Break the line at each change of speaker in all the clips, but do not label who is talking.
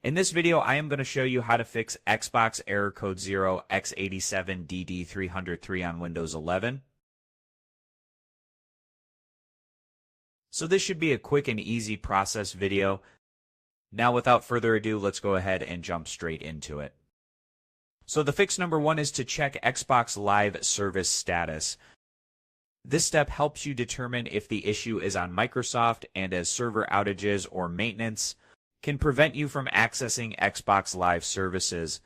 In this video, I am going to show you how to fix Xbox error code 0x87dd0003 on Windows 11. So this should be a quick and easy process video. Now without further ado, let's go ahead and jump straight into it. So the fix number 1 is to check Xbox Live service status. This step helps you determine if the issue is on Microsoft, and as server outages or maintenance can prevent you from accessing Xbox Live services.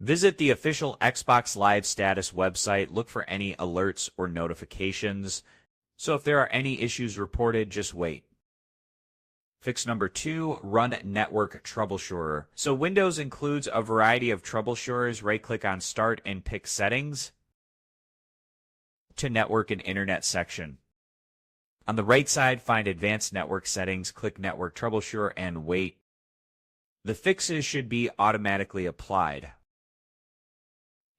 Visit the official Xbox Live status website, look for any alerts or notifications. So if there are any issues reported, just wait. Fix number 2, run Network Troubleshooter. So Windows includes a variety of troubleshooters. Right-click on Start and pick Settings to Network and Internet section. On the right side, find Advanced Network Settings, click Network Troubleshooter, and wait. The fixes should be automatically applied.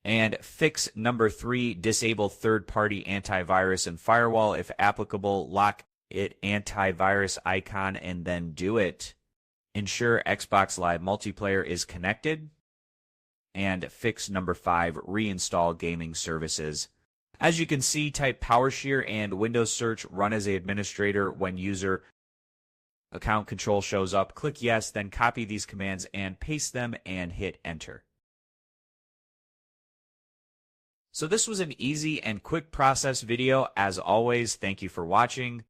And fix number 3, disable third-party antivirus and firewall. If applicable, lock it antivirus icon and then do it. Ensure Xbox Live Multiplayer is connected. And fix number 5, reinstall gaming services. As you can see, type PowerShare and Windows Search run as an administrator. When user account control shows up, click yes, then copy these commands and paste them and hit enter. So this was an easy and quick process video. As always, thank you for watching.